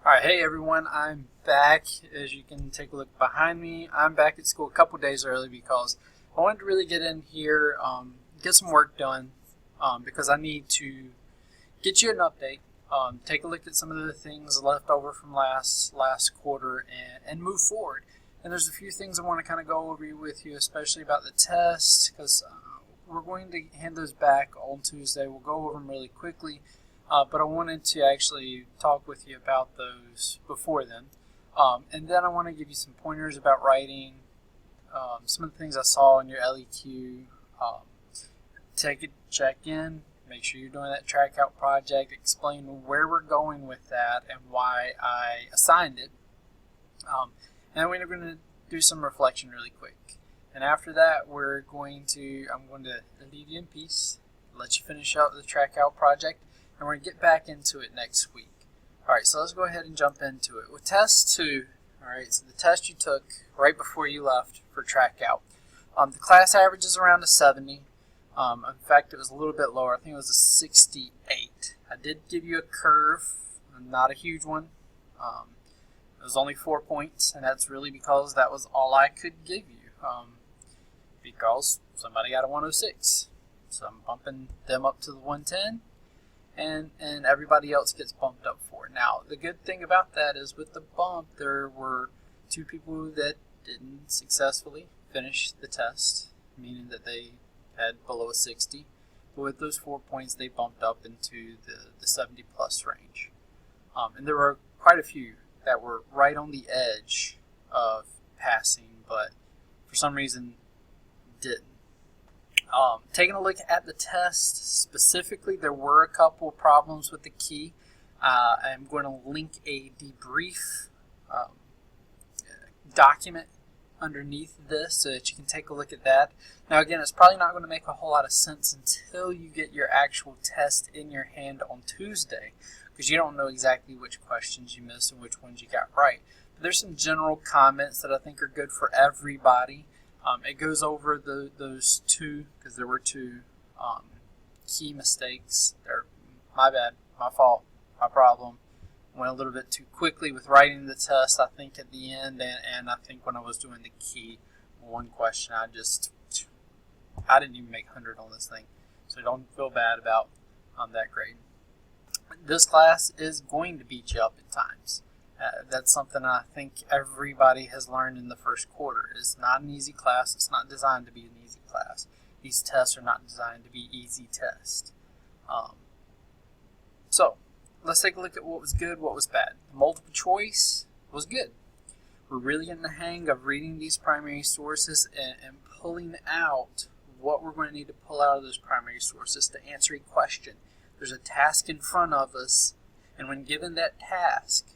Alright, hey everyone, I'm back. As you can take a look behind me, I'm back at school a couple days early because I wanted to really get in here, get some work done, because I need to get you an update, take a look at some of the things left over from last quarter and move forward. And there's a few things I want to kind of go over with you, especially about the test, because we're going to hand those back on Tuesday. We'll go over them really quickly. But I wanted to actually talk with you about those before then. And then I want to give you some pointers about writing, some of the things I saw in your LEQ. Take a check-in, make sure you're doing that Trackout project, explain where we're going with that and why I assigned it. And we're going to do some reflection really quick. And after that, I'm going to leave you in peace, let you finish out the Trackout project, and we're going to get back into it next week. Alright, so let's go ahead and jump into it. With test 2, alright, so the test you took right before you left for Trackout. The class average is around a 70. In fact, it was a little bit lower. I think it was a 68. I did give you a curve, not a huge one. It was only 4 points, and that's really because that was all I could give you. Because somebody got a 106. So I'm bumping them up to the 110. And everybody else gets bumped up for it. Now, the good thing about that is with the bump, there were 2 people that didn't successfully finish the test, meaning that they had below a 60. But with those 4 points, they bumped up into the 70 plus range. And there were quite a few that were right on the edge of passing, but for some reason didn't. Taking a look at the test specifically, there were a couple problems with the key. I'm going to link a debrief document underneath this so that you can take a look at that. Now again, it's probably not going to make a whole lot of sense until you get your actual test in your hand on Tuesday, because you don't know exactly which questions you missed and which ones you got right. But there's some general comments that I think are good for everybody. It goes over those 2, because there were 2 key mistakes. They're my bad, my fault, my problem. Went a little bit too quickly with writing the test, I think, at the end, and I think when I was doing the key 1 question, I didn't even make 100 on this thing. So don't feel bad about that grade. This class is going to beat you up at times. That's something I think everybody has learned in the first quarter. It's not an easy class. It's not designed to be an easy class. These tests are not designed to be easy tests. So let's take a look at what was good, what was bad. The multiple choice was good. We're really getting the hang of reading these primary sources and pulling out what we're going to need to pull out of those primary sources to answer a question. There's a task in front of us, and when given that task,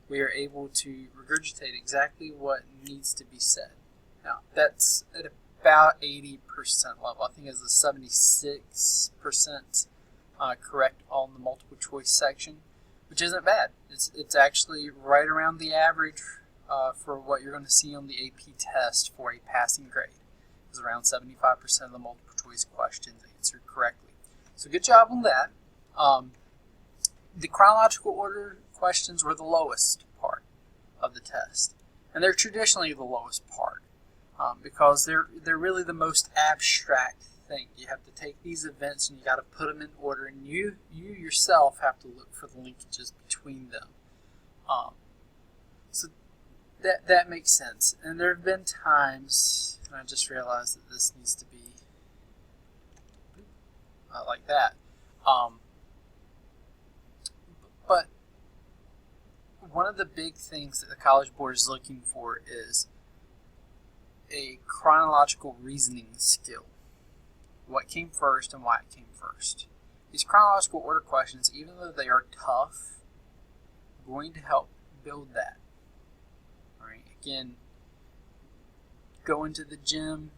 we are able to regurgitate exactly what needs to be said. Now, that's at about 80% level. I think it's a 76% correct on the multiple choice section, which isn't bad. It's actually right around the average for what you're going to see on the AP test for a passing grade. It's around 75% of the multiple choice questions answered correctly. So good job on that. The chronological order questions were the lowest part of the test, and they're traditionally the lowest part because they're really the most abstract thing. You have to take these events and you got to put them in order, and you yourself have to look for the linkages between them. So that makes sense. And there have been times, and I just realized that this needs to be like that. But one of the big things that the College Board is looking for is a chronological reasoning skill. What came first and why it came first. These chronological order questions, even though they are tough, are going to help build that. All right, again, going to the gym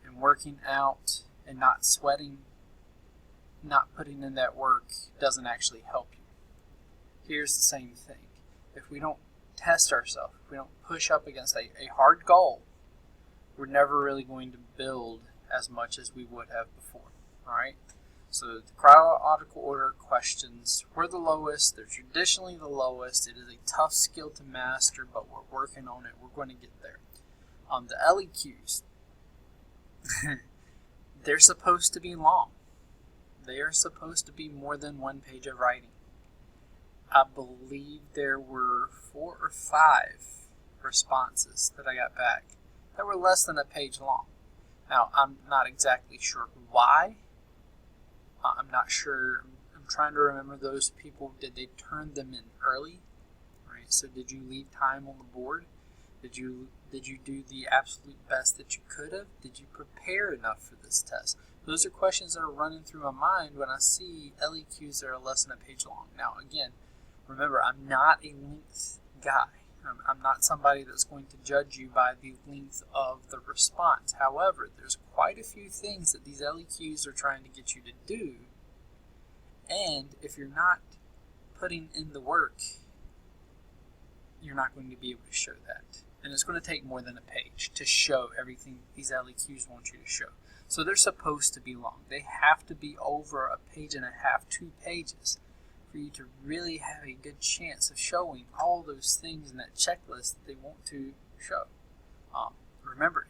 and working out and not sweating, not putting in that work doesn't actually help you. Here's the same thing. If we don't test ourselves, if we don't push up against a hard goal, we're never really going to build as much as we would have before. All right. So the chronological order questions were the lowest. They're traditionally the lowest. It is a tough skill to master, but we're working on it. We're going to get there. The LEQs, they're supposed to be long. They are supposed to be more than 1 page of writing. I believe there were 4 or 5 responses that I got back that were less than a page long. Now, I'm not exactly sure why. I'm not sure. I'm trying to remember those people. Did they turn them in early? Right. So did you leave time on the board? Did you do the absolute best that you could have? Did you prepare enough for this test? Those are questions that are running through my mind when I see LEQs that are less than a page long. Now, again, remember, I'm not a length guy. I'm not somebody that's going to judge you by the length of the response. However, there's quite a few things that these LEQs are trying to get you to do. And if you're not putting in the work, you're not going to be able to show that. And it's going to take more than a page to show everything these LEQs want you to show. So they're supposed to be long. They have to be over a page and a half, 2 pages, for you to really have a good chance of showing all those things in that checklist that they want to show. Remember,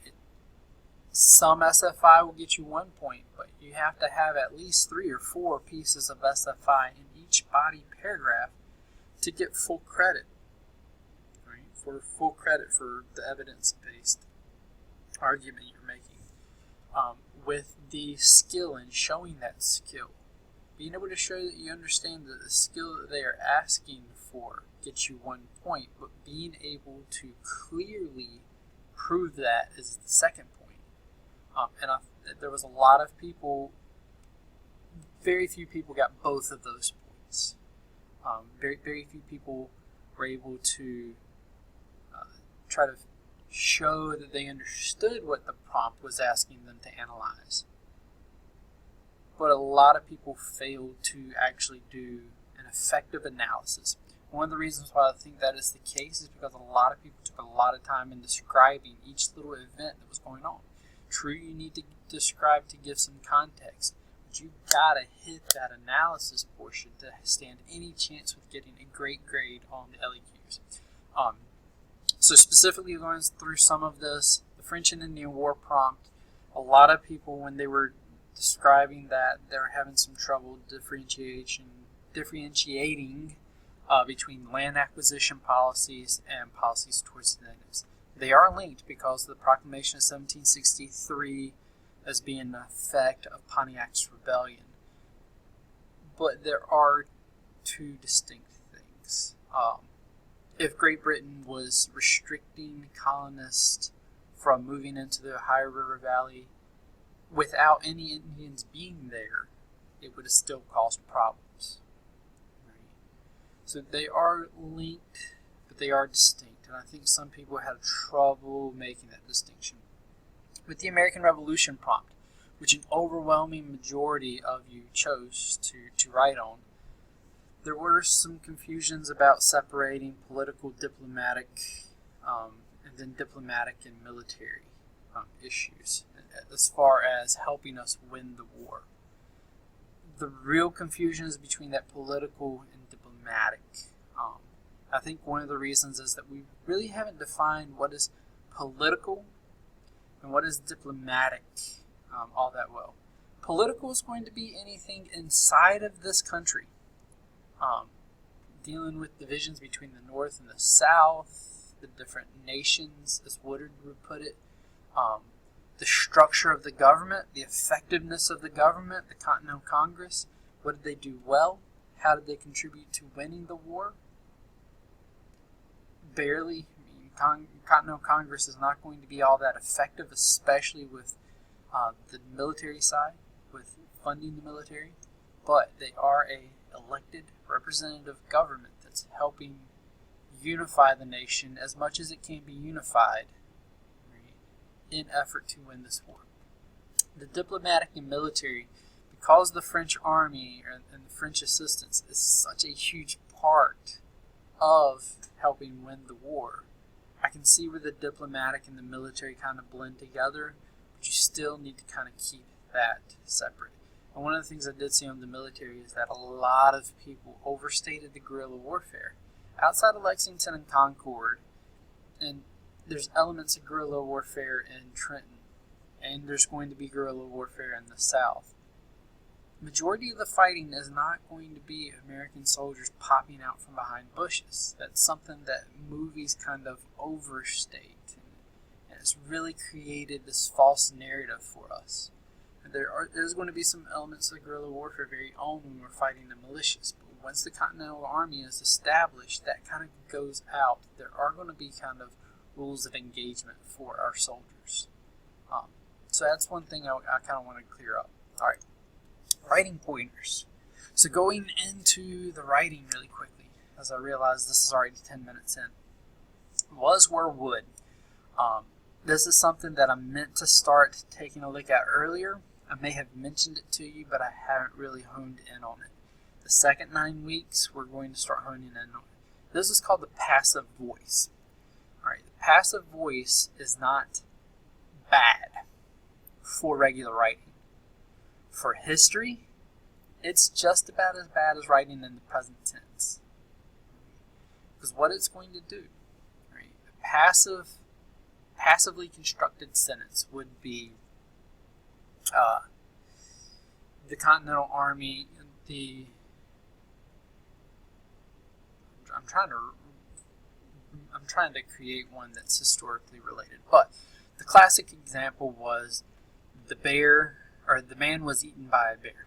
some SFI will get you 1 point, but you have to have at least 3 or 4 pieces of SFI in each body paragraph to get full credit. Right? For full credit for the evidence-based argument you're making. With the skill and showing that skill, being able to show that you understand that the skill that they are asking for gets you 1 point, but being able to clearly prove that is the second point. There was a lot of people, very few people got both of those points. Very few people were able to try to show that they understood what the prompt was asking them to analyze. But a lot of people failed to actually do an effective analysis. One of the reasons why I think that is the case is because a lot of people took a lot of time in describing each little event that was going on. True, you need to describe to give some context, but you've got to hit that analysis portion to stand any chance with getting a great grade on the LEQs. So specifically going through some of this, the French and Indian War prompt, a lot of people, when they were describing that, they were having some trouble differentiating between land acquisition policies and policies towards the natives. They are linked because of the Proclamation of 1763 as being an effect of Pontiac's rebellion. But there are 2 distinct things. If Great Britain was restricting colonists from moving into the Ohio River Valley without any Indians being there, it would have still caused problems. Right? So they are linked, but they are distinct, and I think some people had trouble making that distinction. With the American Revolution prompt, which an overwhelming majority of you chose to write on, there were some confusions about separating political, diplomatic, and then diplomatic and military issues as far as helping us win the war. The real confusion is between that political and diplomatic. I think one of the reasons is that we really haven't defined what is political and what is diplomatic all that well. Political is going to be anything inside of this country. Dealing with divisions between the North and the South, the different nations, as Woodard would put it, the structure of the government, the effectiveness of the government, the Continental Congress. What did they do well? How did they contribute to winning the war? Barely. Continental Congress is not going to be all that effective, especially with the military side, with funding the military, but they are a elected representative government that's helping unify the nation as much as it can be unified in effort to win this war. The diplomatic and military, because the French army and the French assistance is such a huge part of helping win the war, I can see where the diplomatic and the military kind of blend together, but you still need to kind of keep that separate. And one of the things I did see on the military is that a lot of people overstated the guerrilla warfare. Outside of Lexington and Concord, and there's elements of guerrilla warfare in Trenton, and there's going to be guerrilla warfare in the South. Majority of the fighting is not going to be American soldiers popping out from behind bushes. That's something that movies kind of overstate, and it's really created this false narrative for us. There's going to be some elements of guerrilla warfare very own when we're fighting the militias, but once the Continental Army is established, that kind of goes out. There are going to be kind of rules of engagement for our soldiers. So that's one thing I kind of want to clear up. All right, writing pointers. So going into the writing really quickly, as I realize this is already 10 minutes in. Was, were, would. This is something that I meant to start taking a look at earlier. I may have mentioned it to you, but I haven't really honed in on it. The second 9 weeks, we're going to start honing in on it. This is called the passive voice. All right, the passive voice is not bad for regular writing. For history, it's just about as bad as writing in the present tense. Because what it's going to do, right, a passively constructed sentence would be the Continental Army, I'm trying to create one that's historically related, but the classic example was the man was eaten by a bear.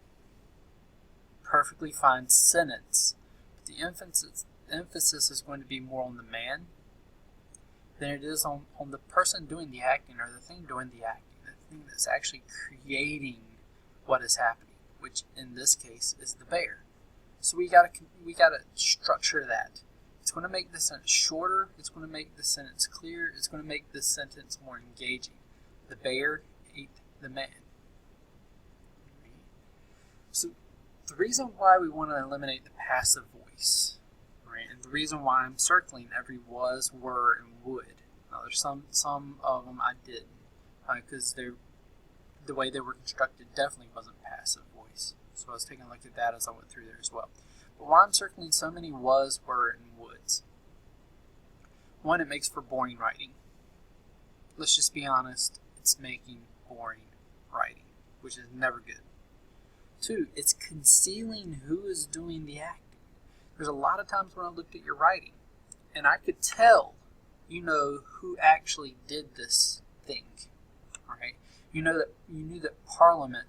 Perfectly fine sentence, but the emphasis is going to be more on the man than it is on the person doing the acting, or the thing doing the acting, the thing that's actually creating what is happening, which in this case is the bear. So we gotta structure that. It's going to make the sentence shorter. It's going to make the sentence clear. It's going to make the sentence more engaging. The bear ate the man. So the reason why we want to eliminate the passive voice, right, and the reason why I'm circling every was, were, and would. Now, there's some of them I didn't, because the way they were constructed definitely wasn't passive voice. So I was taking a look at that as I went through there as well. But why I'm circling so many was, were, and woulds. One, it makes for boring writing. Let's just be honest, it's making boring writing, which is never good. Two, it's concealing who is doing the acting. There's a lot of times when I looked at your writing, and I could tell, who actually did this thing. All right, you knew that Parliament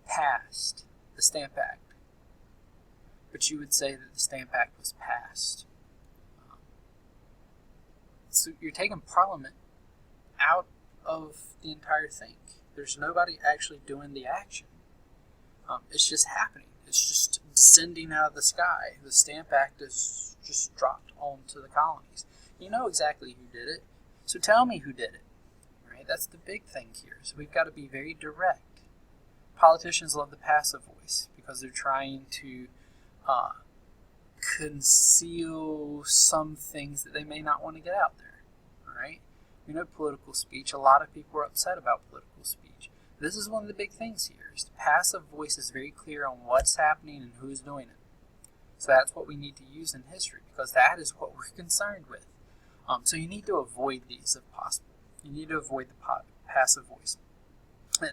passed the Stamp Act, but you would say that the Stamp Act was passed. So you're taking Parliament out of the entire thing. There's nobody actually doing the action. It's just happening. It's just descending out of the sky. The Stamp Act is just dropped onto the colonies. You know exactly who did it, so tell me who did it. Right? That's the big thing here. So we've got to be very direct. Politicians love the passive voice because they're trying to conceal some things that they may not want to get out there. All right? Political speech. A lot of people are upset about political speech. This is one of the big things here. Is the passive voice is very clear on what's happening and who's doing it. So that's what we need to use in history, because that is what we're concerned with. So you need to avoid these if possible. You need to avoid the passive voice.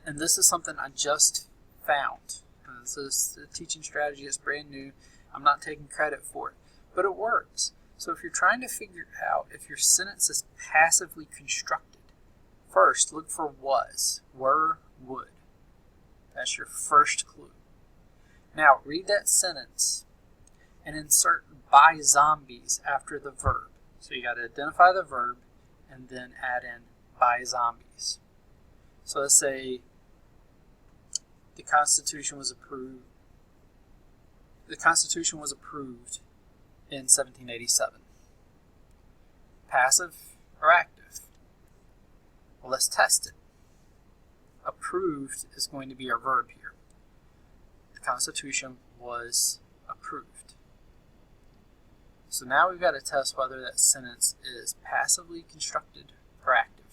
And this is something I just found. This is a teaching strategy. It's brand new. I'm not taking credit for it, but it works. So if you're trying to figure out if your sentence is passively constructed, first look for was, were, would. That's your first clue. Now read that sentence and insert by zombies after the verb. So you got to identify the verb and then add in by zombies. So let's say the Constitution was approved. The Constitution was approved in 1787. Passive or active? Well, let's test it. Approved is going to be our verb here. The Constitution was approved. So now we've got to test whether that sentence is passively constructed or active.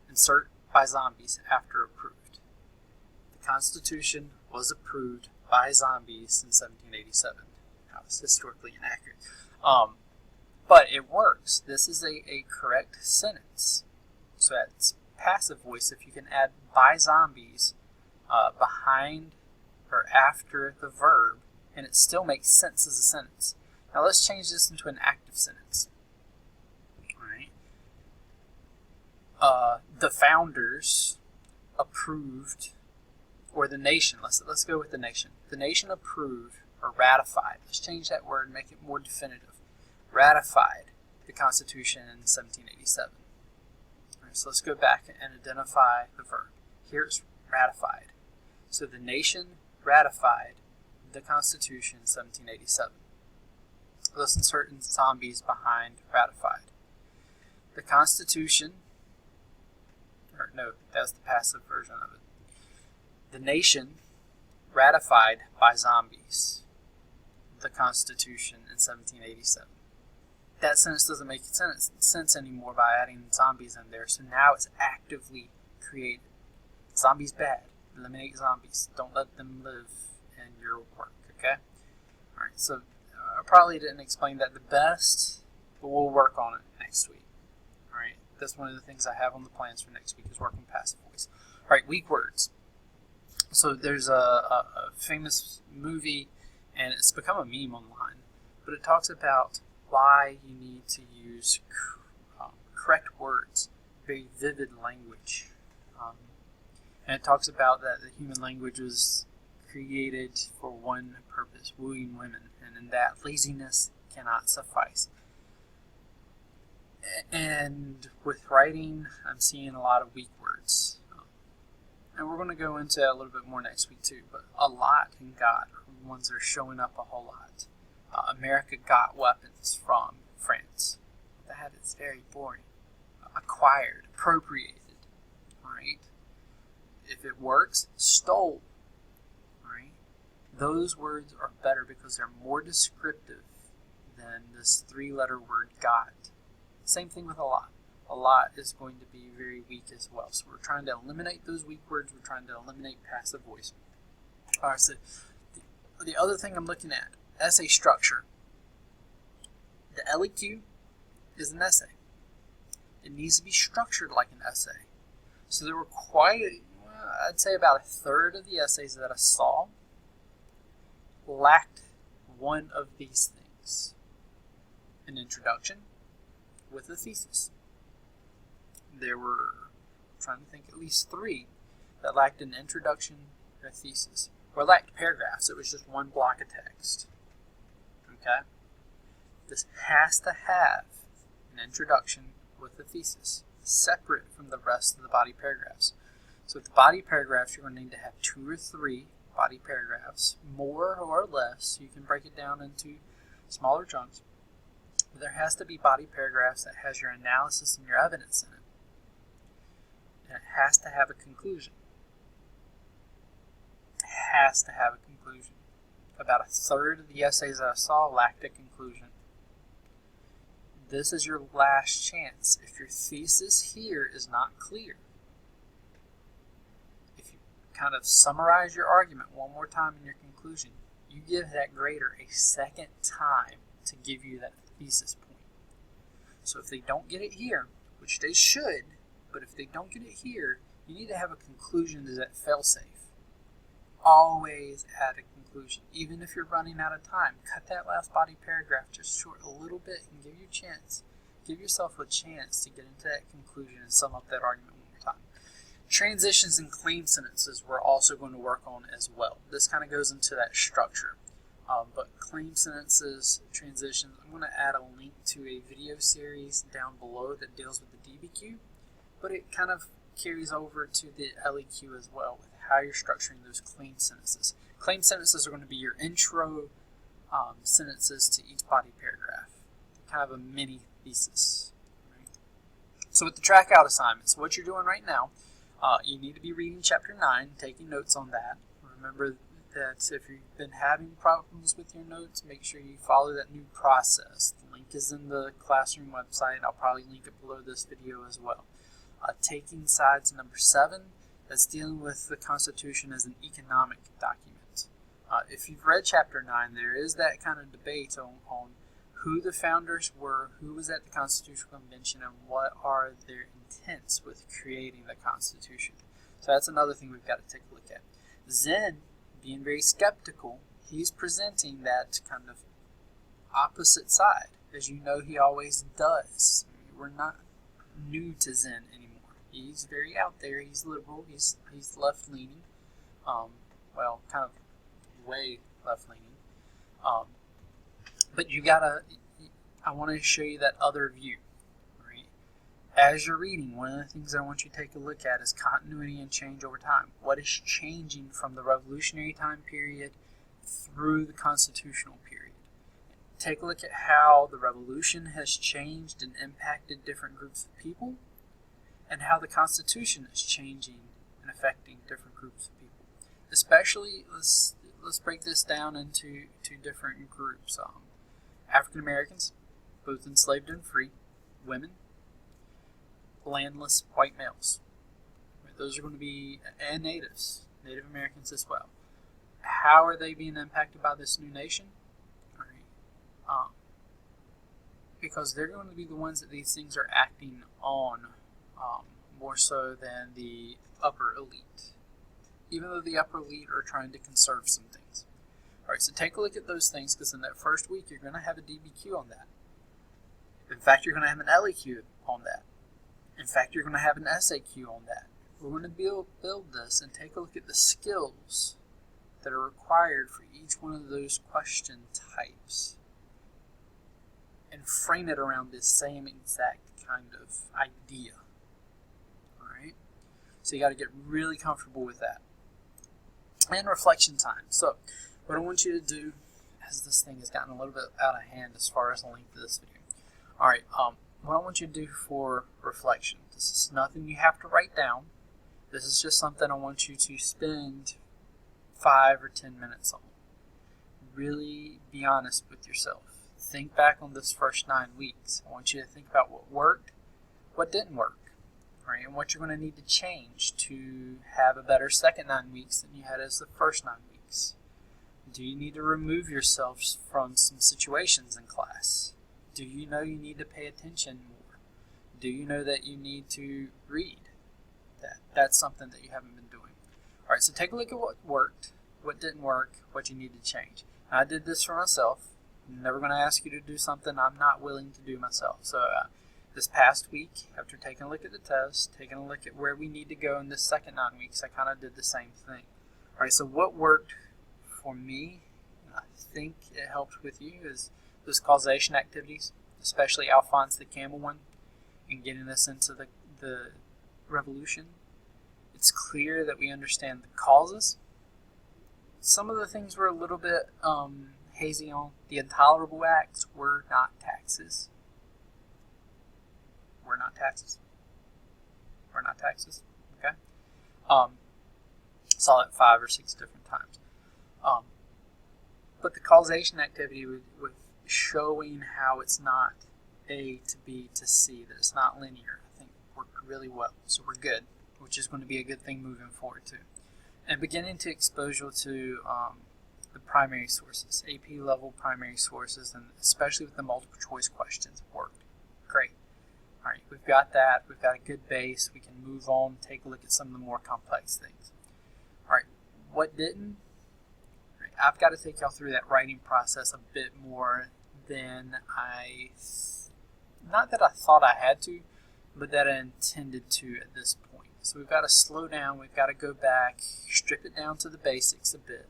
Insert by zombies after approved. The The Constitution was approved by zombies in 1787. That was historically inaccurate. But it works. This is a correct sentence. So that's passive voice. If you can add by zombies behind or after the verb, and it still makes sense as a sentence. Now let's change this into an active sentence. All right. The founders approved, or the nation. Let's go with the nation. The nation approved or ratified. Let's change that word and make it more definitive. Ratified the Constitution in 1787. All right, so let's go back and identify the verb. Here it's ratified. So the nation ratified the Constitution in 1787. Let's insert in zombies behind ratified. The Constitution, or no, that's the passive version of it. The nation ratified by zombies the Constitution in 1787. That sentence doesn't make sense anymore by adding zombies in there, so now it's actively created. Zombies bad. Eliminate zombies. Don't let them live in your work, okay? Alright, so I probably didn't explain that the best, but we'll work on it next week. Alright, that's one of the things I have on the plans for next week is working passive voice. Alright, weak words. So there's a famous movie, and it's become a meme online, but it talks about why you need to use correct words, very vivid language. And it talks about that the human language was created for one purpose, wooing women, and in that laziness cannot suffice. And with writing, I'm seeing a lot of weak words. And we're going to go into that a little bit more next week too, but a lot and got are ones that are showing up a whole lot. America got weapons from France. That is very boring. Acquired, appropriated, right? If it works, stole, right? Those words are better because they're more descriptive than this three-letter word got. Same thing with a lot. A lot is going to be very weak as well. So we're trying to eliminate those weak words. We're trying to eliminate passive voice. All right, so the other thing I'm looking at, essay structure. The LEQ is an essay. It needs to be structured like an essay. So there were I'd say about a third of the essays that I saw lacked one of these things. An introduction with a thesis. There were, I'm trying to think, at least three that lacked an introduction or a thesis. Or lacked paragraphs. It was just one block of text. Okay? This has to have an introduction with a thesis, separate from the rest of the body paragraphs. So with the body paragraphs, you're going to need to have 2 or 3 body paragraphs, more or less. You can break it down into smaller chunks. But there has to be body paragraphs that has your analysis and your evidence in it. And it has to have a conclusion. It has to have a conclusion. About a third of the essays that I saw lacked a conclusion. This is your last chance. If your thesis here is not clear, if you kind of summarize your argument one more time in your conclusion, you give that grader a second time to give you that thesis point. So if they don't get it here, which they should, but if they don't get it here, you need to have a conclusion to that fail-safe. Always add a conclusion. Even if you're running out of time, cut that last body paragraph just short a little bit and give you a chance. Give yourself a chance to get into that conclusion and sum up that argument one more time. Transitions and claim sentences we're also going to work on as well. This kind of goes into that structure. But claim sentences, transitions, I'm going to add a link to a video series down below that deals with the DBQ, but it kind of carries over to the LEQ as well with how you're structuring those claim sentences. Claim sentences are going to be your intro sentences to each body paragraph, kind of a mini thesis. Right? So with the Trackout assignments, what you're doing right now, you need to be reading Chapter 9, taking notes on that. Remember that if you've been having problems with your notes, make sure you follow that new process. The link is in the classroom website. I'll probably link it below this video as well. Taking sides number 7, that's dealing with the Constitution as an economic document. If you've read Chapter 9, there is that kind of debate on who the founders were, who was at the Constitutional Convention, and what are their intents with creating the Constitution. So that's another thing we've got to take a look at. Zen, being very skeptical, he's presenting that kind of opposite side, as you know he always does. We're not new to Zen anymore. He's very out there. He's liberal. He's left-leaning. Well, kind of way left-leaning. But I want to show you that other view. Right? As you're reading, one of the things I want you to take a look at is continuity and change over time. What is changing from the revolutionary time period through the constitutional period? Take a look at how the revolution has changed and impacted different groups of people, and how the Constitution is changing and affecting different groups of people. Especially, let's break this down into two different groups. African Americans, both enslaved and free, women, landless white males. Those are going to be, and natives, Native Americans as well. How are they being impacted by this new nation? Because they're going to be the ones that these things are acting on more so than the upper elite, even though the upper elite are trying to conserve some things. Alright, so take a look at those things, because in that first week you're going to have a DBQ on that. In fact, you're going to have an LEQ on that. In fact, you're going to have an SAQ on that. We're going to build this and take a look at the skills that are required for each one of those question types, and frame it around this same exact kind of idea. Alright? So you got to get really comfortable with that. And reflection time. So, what I want you to do, as this thing has gotten a little bit out of hand as far as the length of this video. Alright, what I want you to do for reflection, this is nothing you have to write down. This is just something I want you to spend 5 or 10 minutes on. Really be honest with yourself. Think back on this first 9 weeks. I want you to think about what worked, what didn't work, right, and what you're going to need to change to have a better second 9 weeks than you had as the first 9 weeks. Do you need to remove yourselves from some situations in class? Do you know you need to pay attention more? Do you know that you need to read? That's something that you haven't been doing. All right, so take a look at what worked, what didn't work, what you need to change. I did this for myself. I'm never going to ask you to do something I'm not willing to do myself. So this past week, after taking a look at the test, taking a look at where we need to go in this second 9 weeks, I kind of did the same thing. All right, so what worked for me, and I think it helped with you, is those causation activities, especially Alphonse the Camel one, and getting us into the revolution. It's clear that we understand the causes. Some of the things were a little bit hazy on. The intolerable acts were not taxes. Were not taxes. Were not taxes. Okay. Saw it 5 or 6 different times. But the causation activity with showing how it's not A to B to C, that it's not linear, I think worked really well. So we're good, which is going to be a good thing moving forward too. And beginning to expose you to the primary sources, AP level primary sources, and especially with the multiple choice questions, worked. Great. All right, we've got that. We've got a good base. We can move on, take a look at some of the more complex things. All right, what didn't? All right, I've got to take y'all through that writing process a bit more than not that I thought I had to, but that I intended to at this point. So we've got to slow down. We've got to go back, strip it down to the basics a bit.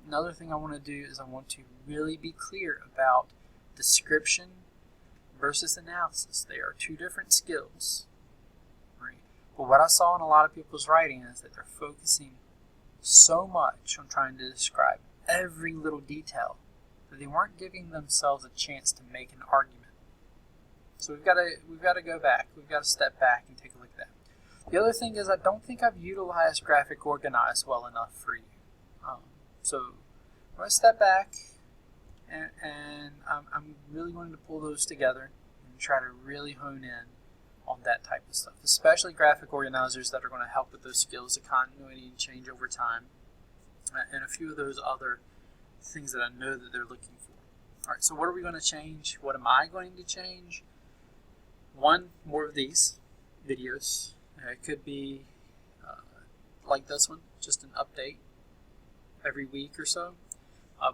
Another thing I want to do is I want to really be clear about description versus analysis. They are two different skills. Right? But what I saw in a lot of people's writing is that they're focusing so much on trying to describe every little detail that they weren't giving themselves a chance to make an argument. So we've got to go back. We've got to step back and take a look at that. The other thing is I don't think I've utilized graphic organize well enough for you. So I'm going to step back, and I'm really going to pull those together and try to really hone in on that type of stuff, especially graphic organizers that are going to help with those skills of continuity and change over time, and a few of those other things that I know that they're looking for. All right, so what are we going to change? What am I going to change? One, more of these videos. It could be like this one, just an update every week or so.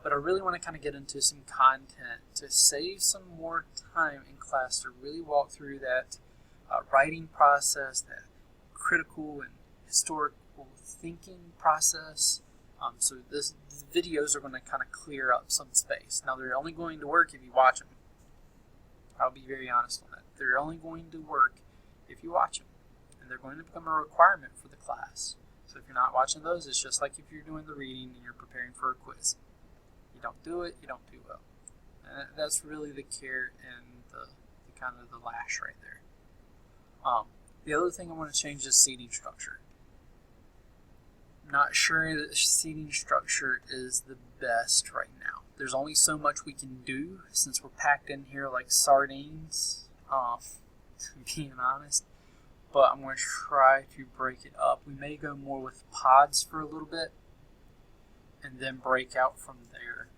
But I really want to kind of get into some content to save some more time in class to really walk through that writing process, that critical and historical thinking process. So the videos are going to kind of clear up some space. Now, they're only going to work if you watch them. I'll be very honest on that. They're only going to work if you watch them. And they're going to become a requirement for the class. So if you're not watching those, it's just like if you're doing the reading and you're preparing for a quiz. You don't do it, you don't do well. And that's really the carrot and the kind of the lash right there. The other thing I want to change is seating structure. Not sure that seating structure is the best right now. There's only so much we can do since we're packed in here like sardines, being honest. But I'm going to try to break it up. We may go more with pods for a little bit and then break out from there.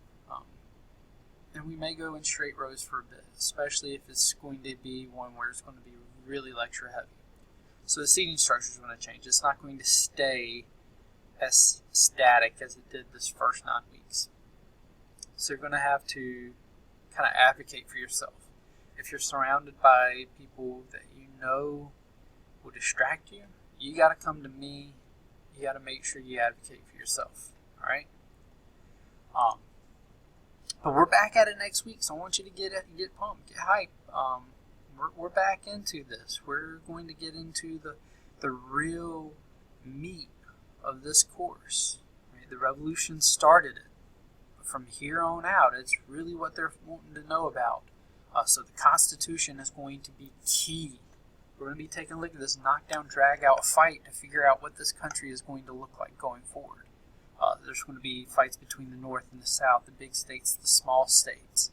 And we may go in straight rows for a bit, especially if it's going to be one where it's going to be really lecture heavy. So the seating structure is going to change. It's not going to stay as static as it did this first 9 weeks. So you're going to have to kind of advocate for yourself. If you're surrounded by people that you know will distract you, you got to come to me. You got to make sure you advocate for yourself. All right. But we're back at it next week, so I want you to get pumped, get hype. We're back into this. We're going to get into the real meat of this course. Right? The revolution started it. But from here on out, it's really what they're wanting to know about. So the Constitution is going to be key. We're going to be taking a look at this knockdown, drag-out fight to figure out what this country is going to look like going forward. There's going to be fights between the North and the South, the big states, the small states.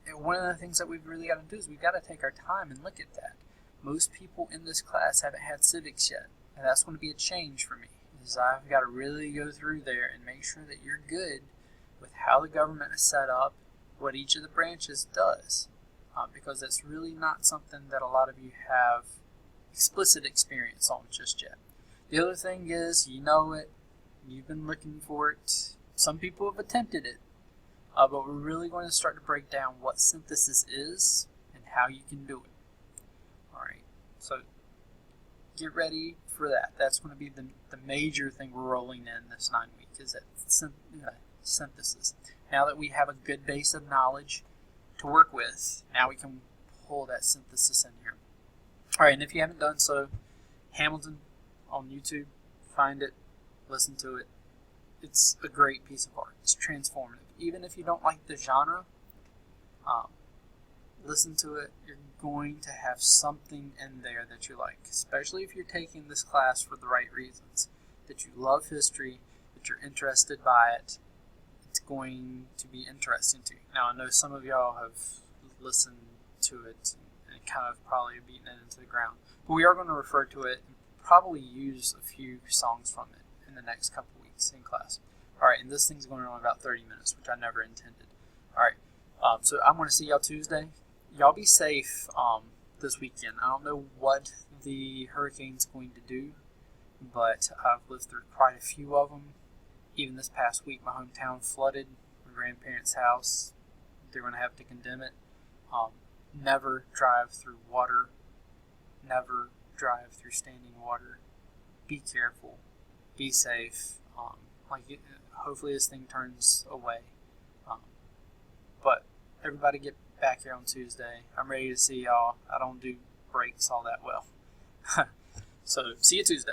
And one of the things that we've really got to do is we've got to take our time and look at that. Most people in this class haven't had civics yet, and that's going to be a change for me. Is I've got to really go through there and make sure that you're good with how the government is set up, what each of the branches does, because that's really not something that a lot of you have explicit experience on just yet. The other thing is, you know it, you've been looking for it. Some people have attempted it, but we're really going to start to break down what synthesis is and how you can do it. All right, so get ready for that. That's going to be the major thing we're rolling in this 9 week is that synthesis. Now that we have a good base of knowledge to work with, now we can pull that synthesis in here. All right, and if you haven't done so, Hamilton on YouTube, find it, listen to it. It's a great piece of art. It's transformative. Even if you don't like the genre, listen to it. You're going to have something in there that you like, especially if you're taking this class for the right reasons, that you love history, that you're interested by it. It's going to be interesting to you. Now, I know some of y'all have listened to it and kind of probably beaten it into the ground, but we are going to refer to it and probably use a few songs from it in the next couple weeks in class. All right, and this thing's going on about 30 minutes, which I never intended. All right, so I'm going to see y'all Tuesday. Y'all be safe this weekend. I don't know what the hurricane's going to do, but I've lived through quite a few of them. Even this past week, my hometown flooded. My grandparents' house, they're going to have to condemn it. Never drive through water. Never drive through standing water. Be careful. Be safe. Hopefully this thing turns away. But everybody get back here on Tuesday. I'm ready to see y'all. I don't do breaks all that well. So see you Tuesday.